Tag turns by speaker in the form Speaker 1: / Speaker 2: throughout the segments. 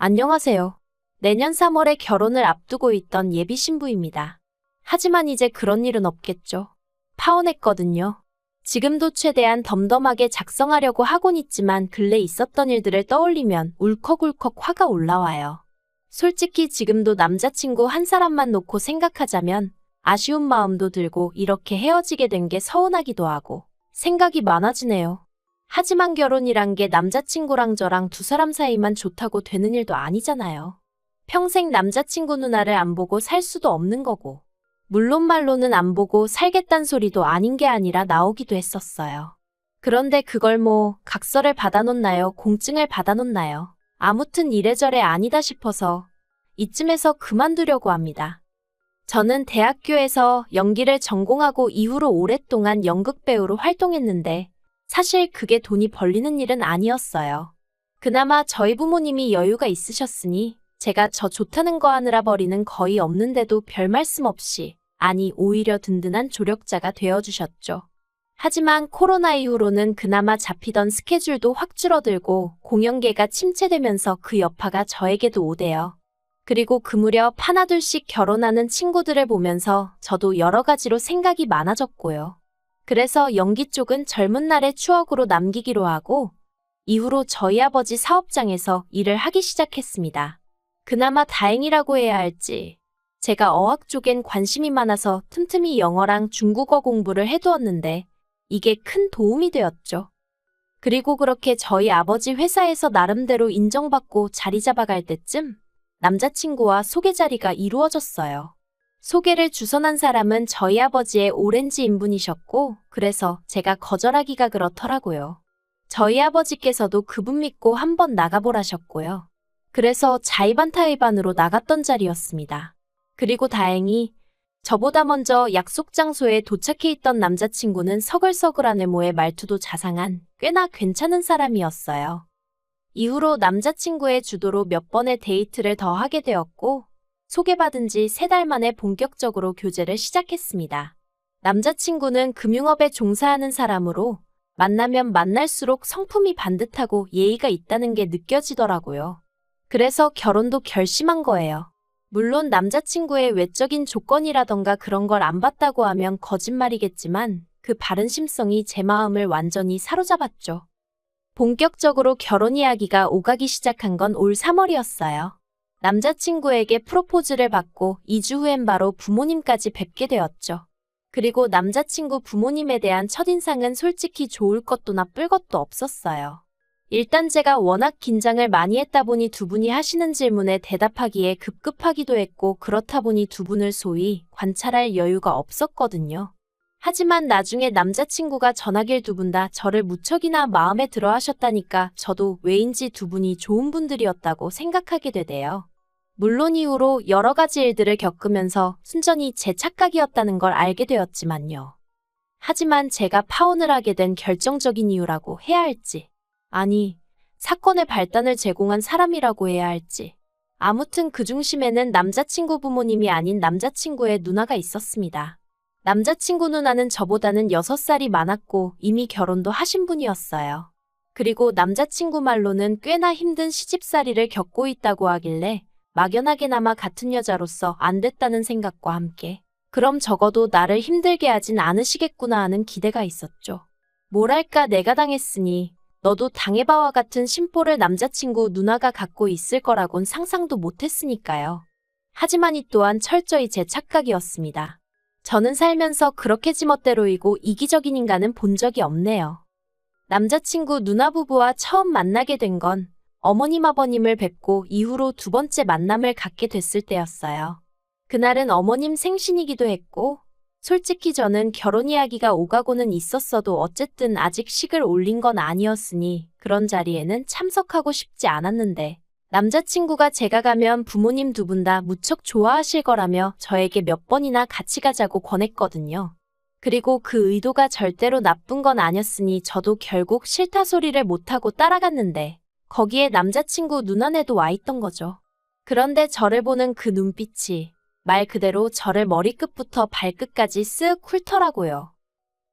Speaker 1: 안녕하세요. 내년 3월에 결혼을 앞두고 있던 예비 신부입니다. 하지만 이제 그런 일은 없겠죠. 파혼했거든요. 지금도 최대한 덤덤하게 작성하려고 하곤 있지만 근래 있었던 일들을 떠올리면 울컥울컥 화가 올라와요. 솔직히 지금도 남자친구 한 사람만 놓고 생각하자면 아쉬운 마음도 들고 이렇게 헤어지게 된 게 서운하기도 하고 생각이 많아지네요. 하지만 결혼이란 게 남자친구랑 저랑 두 사람 사이만 좋다고 되는 일도 아니잖아요. 평생 남자친구 누나를 안 보고 살 수도 없는 거고. 물론 말로는 안 보고 살겠단 소리도 아닌 게 아니라 나오기도 했었어요. 그런데 그걸 뭐 각서를 받아놓나요? 공증을 받아놓나요? 아무튼 이래저래 아니다 싶어서 이쯤에서 그만두려고 합니다. 저는 대학교에서 연기를 전공하고 이후로 오랫동안 연극배우로 활동했는데 사실 그게 돈이 벌리는 일은 아니었어요. 그나마 저희 부모님이 여유가 있으셨으니 제가 저 좋다는 거 하느라 버리는 거의 없는데도 별 말씀 없이, 아니 오히려 든든한 조력자가 되어주셨죠. 하지만 코로나 이후로는 그나마 잡히던 스케줄도 확 줄어들고 공연계가 침체되면서 그 여파가 저에게도 오대요. 그리고 그 무렵 하나둘씩 결혼하는 친구들을 보면서 저도 여러 가지로 생각이 많아졌고요. 그래서 연기 쪽은 젊은 날의 추억으로 남기기로 하고 이후로 저희 아버지 사업장에서 일을 하기 시작했습니다. 그나마 다행이라고 해야 할지 제가 어학 쪽엔 관심이 많아서 틈틈이 영어랑 중국어 공부를 해두었는데 이게 큰 도움이 되었죠. 그리고 그렇게 저희 아버지 회사에서 나름대로 인정받고 자리 잡아갈 때쯤 남자친구와 소개 자리가 이루어졌어요. 소개를 주선한 사람은 저희 아버지의 오렌지 인분이셨고 그래서 제가 거절하기가 그렇더라고요. 저희 아버지께서도 그분 믿고 한번 나가보라셨고요. 그래서 자의반타의반으로 나갔던 자리였습니다. 그리고 다행히 저보다 먼저 약속 장소에 도착해 있던 남자친구는 서글서글한 외모에 말투도 자상한 꽤나 괜찮은 사람이었어요. 이후로 남자친구의 주도로 몇 번의 데이트를 더 하게 되었고 소개받은 지 3달 만에 본격적으로 교제를 시작했습니다. 남자친구는 금융업에 종사하는 사람으로 만나면 만날수록 성품이 반듯하고 예의가 있다는 게 느껴지더라고요. 그래서 결혼도 결심한 거예요. 물론 남자친구의 외적인 조건이라던가 그런 걸 안 봤다고 하면 거짓말이겠지만 그 바른 심성이 제 마음을 완전히 사로잡았죠. 본격적으로 결혼 이야기가 오가기 시작한 건 올 3월이었어요. 남자친구에게 프로포즈를 받고 2주 후엔 바로 부모님까지 뵙게 되었죠. 그리고 남자친구 부모님에 대한 첫인상은 솔직히 좋을 것도 나쁠 것도 없었어요. 일단 제가 워낙 긴장을 많이 했다 보니 두 분이 하시는 질문에 대답하기에 급급하기도 했고 그렇다 보니 두 분을 소위 관찰할 여유가 없었거든요. 하지만 나중에 남자친구가 전하길 두 분 다 저를 무척이나 마음에 들어 하셨다니까 저도 왜인지 두 분이 좋은 분들이었다고 생각하게 되대요. 물론 이후로 여러 가지 일들을 겪으면서 순전히 제 착각이었다는 걸 알게 되었지만요. 하지만 제가 파혼을 하게 된 결정적인 이유라고 해야 할지, 아니, 사건의 발단을 제공한 사람이라고 해야 할지, 아무튼 그 중심에는 남자친구 부모님이 아닌 남자친구의 누나가 있었습니다. 남자친구 누나는 저보다는 6살이 많았고 이미 결혼도 하신 분이었어요. 그리고 남자친구 말로는 꽤나 힘든 시집살이를 겪고 있다고 하길래 막연하게나마 같은 여자로서 안 됐다는 생각과 함께 그럼 적어도 나를 힘들게 하진 않으시겠구나 하는 기대가 있었죠. 뭐랄까 내가 당했으니 너도 당해봐와 같은 심보를 남자친구 누나가 갖고 있을 거라곤 상상도 못했으니까요. 하지만 이 또한 철저히 제 착각이었습니다. 저는 살면서 그렇게 지멋대로이고 이기적인 인간은 본 적이 없네요. 남자친구 누나 부부와 처음 만나게 된 건 어머님 아버님을 뵙고 이후로 두 번째 만남을 갖게 됐을 때였어요. 그날은 어머님 생신이기도 했고 솔직히 저는 결혼 이야기가 오가고는 있었어도 어쨌든 아직 식을 올린 건 아니었으니 그런 자리에는 참석하고 싶지 않았는데 남자친구가 제가 가면 부모님 두 분 다 무척 좋아하실 거라며 저에게 몇 번이나 같이 가자고 권했거든요. 그리고 그 의도가 절대로 나쁜 건 아니었으니 저도 결국 싫다 소리를 못하고 따라갔는데 거기에 남자친구 누나네도 와 있던 거죠. 그런데 저를 보는 그 눈빛이 말 그대로 저를 머리끝부터 발끝까지 쓱 훑더라고요.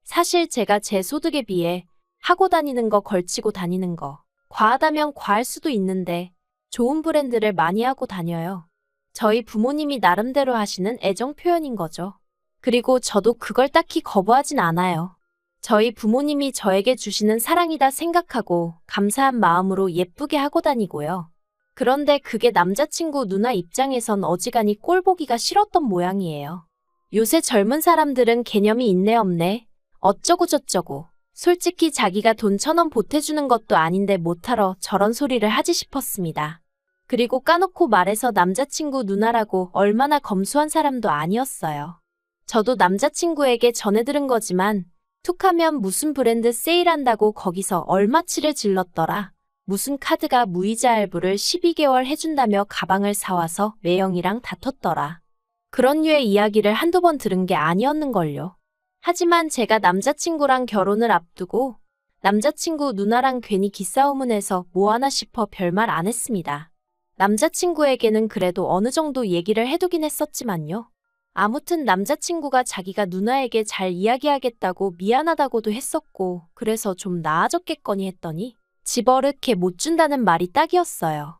Speaker 1: 사실 제가 제 소득에 비해 하고 다니는 거 걸치고 다니는 거 과하다면 과할 수도 있는데 좋은 브랜드를 많이 하고 다녀요. 저희 부모님이 나름대로 하시는 애정 표현인 거죠. 그리고 저도 그걸 딱히 거부하진 않아요. 저희 부모님이 저에게 주시는 사랑이다 생각하고 감사한 마음으로 예쁘게 하고 다니고요. 그런데 그게 남자친구 누나 입장에선 어지간히 꼴보기가 싫었던 모양이에요. 요새 젊은 사람들은 개념이 있네 없네. 어쩌고 저쩌고. 솔직히 자기가 돈 1,000원 보태주는 것도 아닌데 못하러 저런 소리를 하지 싶었습니다. 그리고 까놓고 말해서 남자친구 누나라고 얼마나 검소한 사람도 아니었어요. 저도 남자친구에게 전해 들은 거지만 툭하면 무슨 브랜드 세일한다고 거기서 얼마치를 질렀더라. 무슨 카드가 무이자 할부를 12개월 해준다며 가방을 사와서 매형이랑 다퉜더라. 그런 류의 이야기를 한두 번 들은 게 아니었는걸요. 하지만 제가 남자친구랑 결혼을 앞두고 남자친구 누나랑 괜히 기싸움은 해서 뭐하나 싶어 별말 안 했습니다. 남자친구에게는 그래도 어느 정도 얘기를 해두긴 했었지만요. 아무튼 남자친구가 자기가 누나에게 잘 이야기하겠다고 미안하다고도 했었고 그래서 좀 나아졌겠거니 했더니 집어릇게 못 준다는 말이 딱이었어요.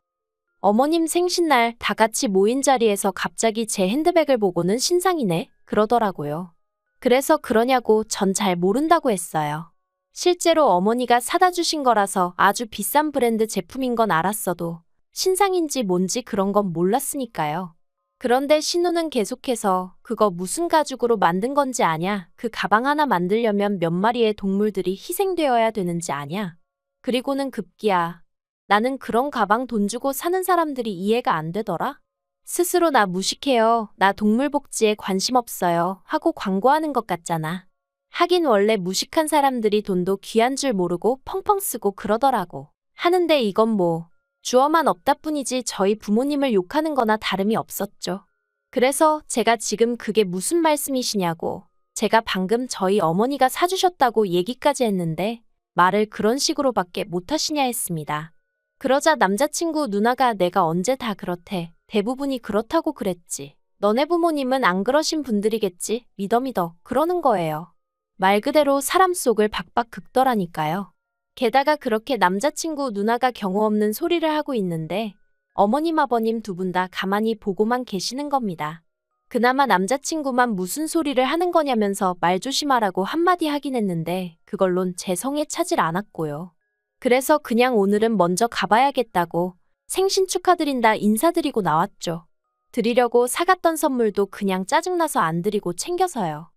Speaker 1: 어머님 생신날 다 같이 모인 자리에서 갑자기 제 핸드백을 보고는 신상이네 그러더라고요. 그래서 그러냐고 전 잘 모른다고 했어요. 실제로 어머니가 사다 주신 거라서 아주 비싼 브랜드 제품인 건 알았어도 신상인지 뭔지 그런 건 몰랐으니까요. 그런데 신우는 계속해서 그거 무슨 가죽으로 만든 건지 아냐? 그 가방 하나 만들려면 몇 마리의 동물들이 희생되어야 되는지 아냐? 그리고는 급기야 나는 그런 가방 돈 주고 사는 사람들이 이해가 안 되더라? 스스로 나 무식해요. 나 동물복지에 관심 없어요. 하고 광고하는 것 같잖아. 하긴 원래 무식한 사람들이 돈도 귀한 줄 모르고 펑펑 쓰고 그러더라고. 하는데 이건 뭐 주어만 없다 뿐이지 저희 부모님을 욕하는 거나 다름이 없었죠. 그래서 제가 지금 그게 무슨 말씀이시냐고 제가 방금 저희 어머니가 사주셨다고 얘기까지 했는데 말을 그런 식으로밖에 못하시냐 했습니다. 그러자 남자친구 누나가 내가 언제 다 그렇대. 대부분이 그렇다고 그랬지. 너네 부모님은 안 그러신 분들이겠지. 믿어 그러는 거예요. 말 그대로 사람 속을 박박 긁더라니까요. 게다가 그렇게 남자친구 누나가 경우 없는 소리를 하고 있는데 어머님 아버님 두 분 다 가만히 보고만 계시는 겁니다. 그나마 남자친구만 무슨 소리를 하는 거냐면서 말 조심하라고 한마디 하긴 했는데 그걸론 제 성에 차질 않았고요. 그래서 그냥 오늘은 먼저 가봐야겠다고 생신 축하드린다 인사드리고 나왔죠. 드리려고 사갔던 선물도 그냥 짜증나서 안 드리고 챙겨서요.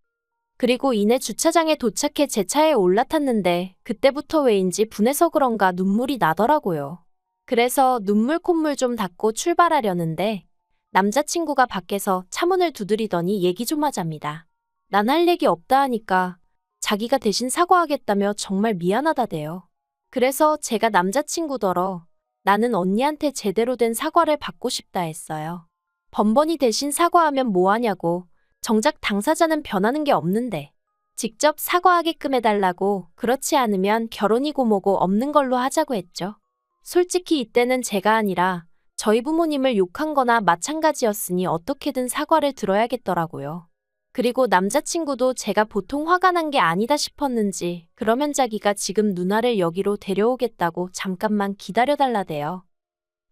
Speaker 1: 그리고 이내 주차장에 도착해 제 차에 올라탔는데 그때부터 왜인지 분해서 그런가 눈물이 나더라고요. 그래서 눈물 콧물 좀 닦고 출발하려는데 남자친구가 밖에서 차문을 두드리더니 얘기 좀 하자입니다. 난 할 얘기 없다 하니까 자기가 대신 사과하겠다며 정말 미안하다대요. 그래서 제가 남자친구더러 나는 언니한테 제대로 된 사과를 받고 싶다 했어요. 번번이 대신 사과하면 뭐하냐고. 정작 당사자는 변하는 게 없는데 직접 사과하게끔 해달라고. 그렇지 않으면 결혼이고 뭐고 없는 걸로 하자고 했죠. 솔직히 이때는 제가 아니라 저희 부모님을 욕한 거나 마찬가지였으니 어떻게든 사과를 들어야겠더라고요. 그리고 남자친구도 제가 보통 화가 난 게 아니다 싶었는지 그러면 자기가 지금 누나를 여기로 데려오겠다고 잠깐만 기다려달라대요.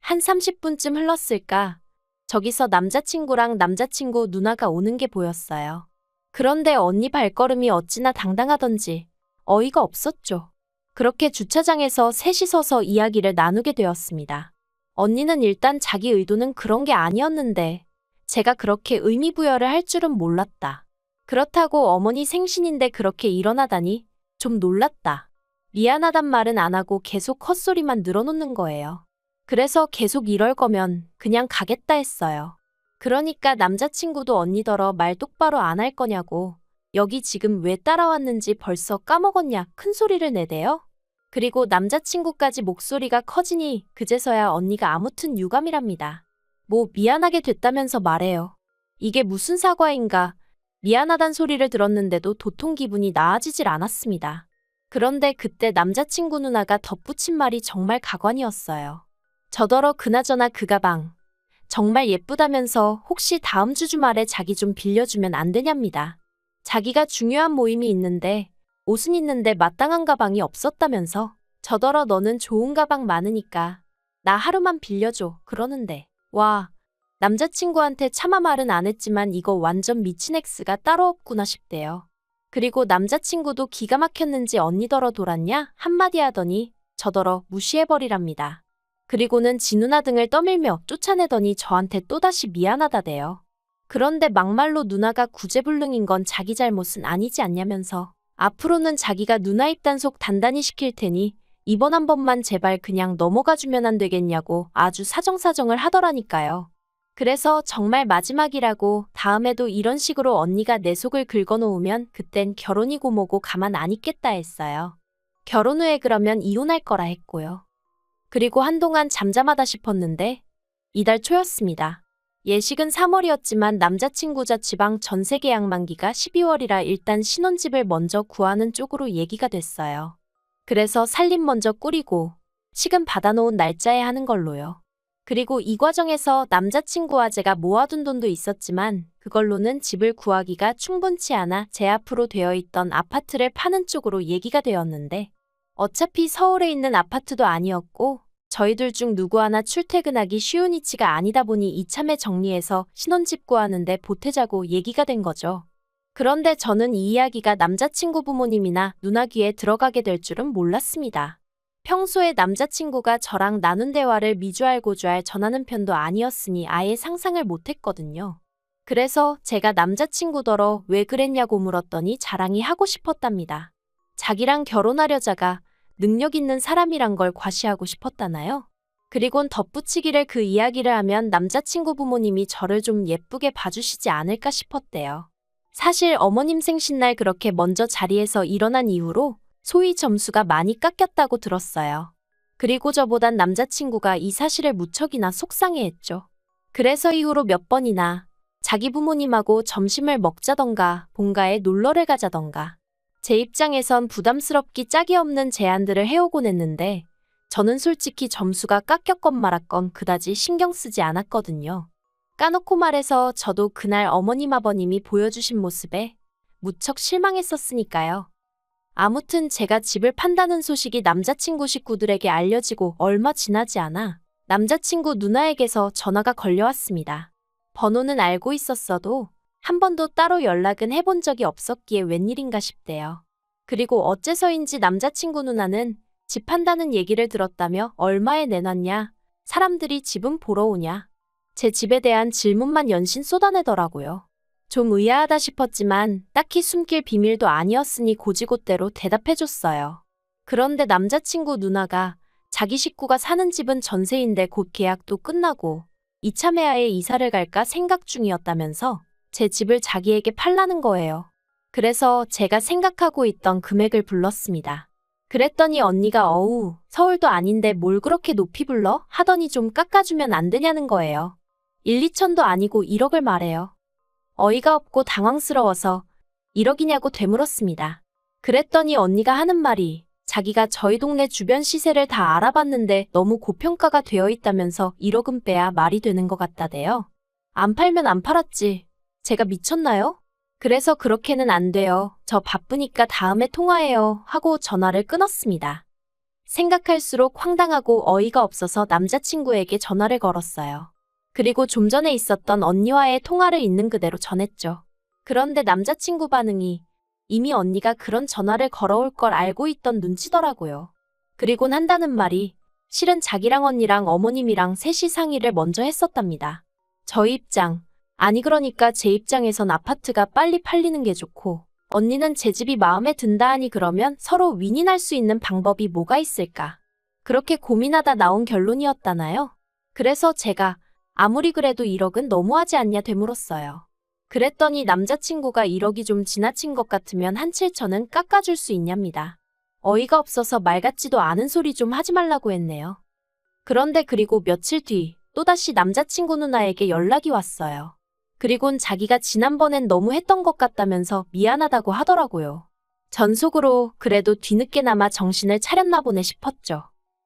Speaker 1: 한 30분쯤 흘렀을까? 저기서 남자친구랑 남자친구 누나가 오는 게 보였어요. 그런데 언니 발걸음이 어찌나 당당하던지 어이가 없었죠. 그렇게 주차장에서 셋이 서서 이야기를 나누게 되었습니다. 언니는 일단 자기 의도는 그런 게 아니었는데 제가 그렇게 의미부여를 할 줄은 몰랐다. 그렇다고 어머니 생신인데 그렇게 일어나다니 좀 놀랐다. 미안하단 말은 안 하고 계속 헛소리만 늘어놓는 거예요. 그래서 계속 이럴 거면 그냥 가겠다 했어요. 그러니까 남자친구도 언니더러 말 똑바로 안 할 거냐고. 여기 지금 왜 따라왔는지 벌써 까먹었냐 큰 소리를 내대요. 그리고 남자친구까지 목소리가 커지니 그제서야 언니가 아무튼 유감이랍니다. 뭐 미안하게 됐다면서 말해요. 이게 무슨 사과인가. 미안하단 소리를 들었는데도 도통 기분이 나아지질 않았습니다. 그런데 그때 남자친구 누나가 덧붙인 말이 정말 가관이었어요. 저더러 그나저나 그 가방 정말 예쁘다면서 혹시 다음 주 주말에 자기 좀 빌려주면 안 되냐입니다. 자기가 중요한 모임이 있는데 옷은 있는데 마땅한 가방이 없었다면서. 저더러 너는 좋은 가방 많으니까 나 하루만 빌려줘. 그러는데. 와, 남자친구한테 차마 말은 안 했지만 이거 완전 미친 X가 따로 없구나 싶대요. 그리고 남자친구도 기가 막혔는지 언니더러 돌았냐? 한마디 하더니 저더러 무시해버리랍니다. 그리고는 지 누나 등을 떠밀며 쫓아내더니 저한테 또다시 미안하다대요. 그런데 막말로 누나가 구제불능인 건 자기 잘못은 아니지 않냐면서 앞으로는 자기가 누나 입단속 단단히 시킬 테니 이번 한 번만 제발 그냥 넘어가주면 안 되겠냐고 아주 사정사정을 하더라니까요. 그래서 정말 마지막이라고 다음에도 이런 식으로 언니가 내 속을 긁어놓으면 그땐 결혼이고 뭐고 가만 안 있겠다 했어요. 결혼 후에 그러면 이혼할 거라 했고요. 그리고 한동안 잠잠하다 싶었는데 이달 초였습니다. 예식은 3월이었지만 남자친구 자취방 전세 계약 만기가 12월이라 일단 신혼집을 먼저 구하는 쪽으로 얘기가 됐어요. 그래서 살림 먼저 꾸리고 식은 받아놓은 날짜에 하는 걸로요. 그리고 이 과정에서 남자친구와 제가 모아둔 돈도 있었지만 그걸로는 집을 구하기가 충분치 않아 제 앞으로 되어 있던 아파트를 파는 쪽으로 얘기가 되었는데 어차피 서울에 있는 아파트도 아니었고 저희들 중 누구 하나 출퇴근하기 쉬운 위치가 아니다 보니 이참에 정리해서 신혼집 구하는데 보태자고 얘기가 된 거죠. 그런데 저는 이 이야기가 남자친구 부모님이나 누나 귀에 들어가게 될 줄은 몰랐습니다. 평소에 남자친구가 저랑 나눈 대화를 미주알고주알 전하는 편도 아니었으니 아예 상상을 못했거든요. 그래서 제가 남자친구더러 왜 그랬냐고 물었더니 자랑이 하고 싶었답니다. 자기랑 결혼하려자가 능력 있는 사람이란 걸 과시하고 싶었다나요? 그리곤 덧붙이기를 그 이야기를 하면 남자친구 부모님이 저를 좀 예쁘게 봐주시지 않을까 싶었대요. 사실 어머님 생신날 그렇게 먼저 자리에서 일어난 이후로 소위 점수가 많이 깎였다고 들었어요. 그리고 저보단 남자친구가 이 사실을 무척이나 속상해했죠. 그래서 이후로 몇 번이나 자기 부모님하고 점심을 먹자던가 본가에 놀러를 가자던가 제 입장에선 부담스럽기 짝이 없는 제안들을 해오곤 했는데 저는 솔직히 점수가 깎였건 말았건 그다지 신경 쓰지 않았거든요. 까놓고 말해서 저도 그날 어머님 아버님이 보여주신 모습에 무척 실망했었으니까요. 아무튼 제가 집을 판다는 소식이 남자친구 식구들에게 알려지고 얼마 지나지 않아 남자친구 누나에게서 전화가 걸려왔습니다. 번호는 알고 있었어도 한 번도 따로 연락은 해본 적이 없었기에 웬일인가 싶대요. 그리고 어째서인지 남자친구 누나는 집 판다는 얘기를 들었다며 얼마에 내놨냐, 사람들이 집은 보러 오냐, 제 집에 대한 질문만 연신 쏟아내더라고요. 좀 의아하다 싶었지만 딱히 숨길 비밀도 아니었으니 고지곳대로 대답해줬어요. 그런데 남자친구 누나가 자기 식구가 사는 집은 전세인데 곧 계약도 끝나고 이참에 아예 이사를 갈까 생각 중이었다면서 제 집을 자기에게 팔라는 거예요. 그래서 제가 생각하고 있던 금액을 불렀습니다. 그랬더니 언니가 어우, 서울도 아닌데 뭘 그렇게 높이 불러? 하더니 좀 깎아주면 안 되냐는 거예요. 1, 2천도 아니고 1억을 말해요. 어이가 없고 당황스러워서 1억이냐고 되물었습니다. 그랬더니 언니가 하는 말이 자기가 저희 동네 주변 시세를 다 알아봤는데 너무 고평가가 되어 있다면서 1억은 빼야 말이 되는 것 같다대요. 안 팔면 안 팔았지. 제가 미쳤나요? 그래서 그렇게는 안 돼요. 저 바쁘니까 다음에 통화해요. 하고 전화를 끊었습니다. 생각할수록 황당하고 어이가 없어서 남자친구에게 전화를 걸었어요. 그리고 좀 전에 있었던 언니와의 통화를 있는 그대로 전했죠. 그런데 남자친구 반응이 이미 언니가 그런 전화를 걸어올 걸 알고 있던 눈치더라고요. 그리곤 한다는 말이 실은 자기랑 언니랑 어머님이랑 셋이 상의를 먼저 했었답니다. 저희 입장, 아니 그러니까 제 입장에선 아파트가 빨리 팔리는 게 좋고 언니는 제 집이 마음에 든다 하니 그러면 서로 윈윈할 수 있는 방법이 뭐가 있을까? 그렇게 고민하다 나온 결론이었다나요? 그래서 제가 아무리 그래도 1억은 너무하지 않냐 되물었어요. 그랬더니 남자친구가 1억이 좀 지나친 것 같으면 한 7천은 깎아줄 수 있냐입니다. 어이가 없어서 말 같지도 않은 소리 좀 하지 말라고 했네요. 그런데 그리고 며칠 뒤 또다시 남자친구 누나에게 연락이 왔어요. 그리곤 자기가 지난번엔 너무 했던 것 같다면서 미안하다고 하더라고요. 전 속으로 그래도 뒤늦게나마 정신을 차렸나 보네 싶었죠.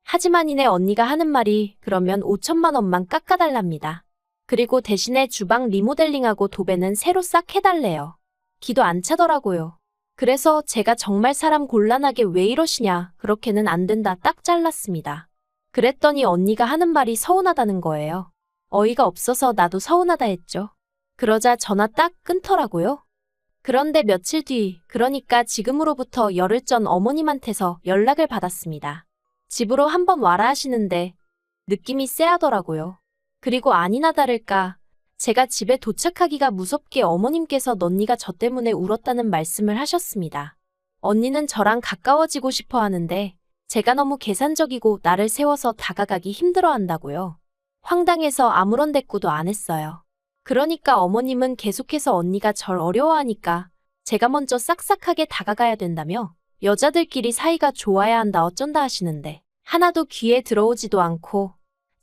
Speaker 1: 하지만 이내 언니가 하는 말이 그러면 5천만 원만 깎아달랍니다. 그리고 대신에 주방 리모델링하고 도배는 새로 싹 해달래요. 기도 안 차더라고요. 그래서 제가 정말 사람 곤란하게 왜 이러시냐, 그렇게는 안 된다 딱 잘랐습니다. 그랬더니 언니가 하는 말이 서운하다는 거예요. 어이가 없어서 나도 서운하다 했죠. 그러자 전화 딱 끊더라고요. 그런데 며칠 뒤, 그러니까 지금으로부터 열흘 전 어머님한테서 연락을 받았습니다. 집으로 한번 와라 하시는데 느낌이 쎄하더라고요. 그리고 아니나 다를까 제가 집에 도착하기가 무섭게 어머님께서 언니가 저 때문에 울었다는 말씀을 하셨습니다. 언니는 저랑 가까워지고 싶어 하는데 제가 너무 계산적이고 나를 세워서 다가가기 힘들어 한다고요. 황당해서 아무런 대꾸도 안 했어요. 그러니까 어머님은 계속해서 언니가 절 어려워하니까 제가 먼저 싹싹하게 다가가야 된다며 여자들끼리 사이가 좋아야 한다 어쩐다 하시는데 하나도 귀에 들어오지도 않고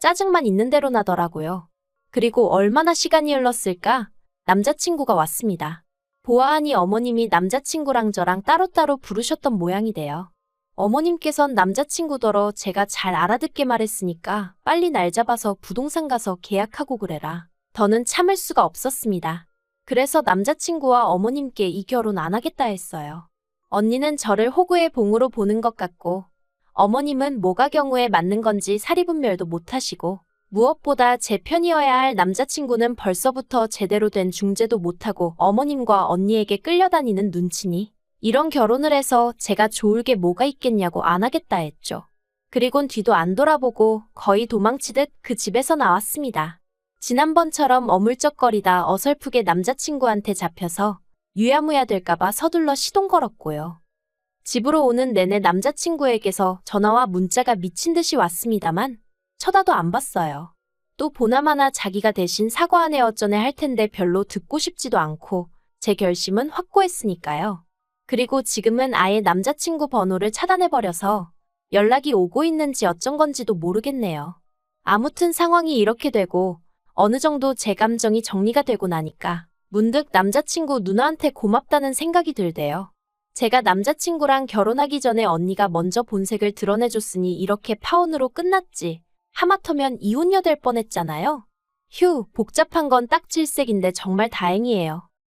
Speaker 1: 짜증만 있는 대로 나더라고요. 그리고 얼마나 시간이 흘렀을까? 남자친구가 왔습니다. 보아하니 어머님이 남자친구랑 저랑 따로따로 부르셨던 모양이 돼요. 어머님께선 남자친구더러 제가 잘 알아듣게 말했으니까 빨리 날 잡아서 부동산 가서 계약하고 그래라. 더는 참을 수가 없었습니다. 그래서 남자친구와 어머님께 이 결혼 안 하겠다 했어요. 언니는 저를 호구의 봉으로 보는 것 같고 어머님은 뭐가 경우에 맞는 건지 사리분별도 못하시고 무엇보다 제 편이어야 할 남자친구는 벌써부터 제대로 된 중재도 못하고 어머님과 언니에게 끌려다니는 눈치니 이런 결혼을 해서 제가 좋을 게 뭐가 있겠냐고 안 하겠다 했죠. 그리곤 뒤도 안 돌아보고 거의 도망치듯 그 집에서 나왔습니다. 지난번처럼 어물쩍거리다 어설프게 남자친구한테 잡혀서 유야무야 될까봐 서둘러 시동 걸었고요. 집으로 오는 내내 남자친구에게서 전화와 문자가 미친 듯이 왔습니다만 쳐다도 안 봤어요. 또 보나마나 자기가 대신 사과하네 어쩌네 할 텐데 별로 듣고 싶지도 않고 제 결심은 확고했으니까요. 그리고 지금은 아예 남자친구 번호를 차단해버려서 연락이 오고 있는지 어쩐 건지도 모르겠네요. 아무튼 상황이 이렇게 되고 어느 정도 제 감정이 정리가 되고 나니까 문득 남자친구 누나한테 고맙다는 생각이 들대요. 제가 남자친구랑 결혼하기 전에 언니가 먼저 본색을 드러내줬으니 이렇게 파혼으로 끝났지. 하마터면 이혼녀 될 뻔했잖아요. 휴, 복잡한 건 딱 질색인데 정말 다행이에요.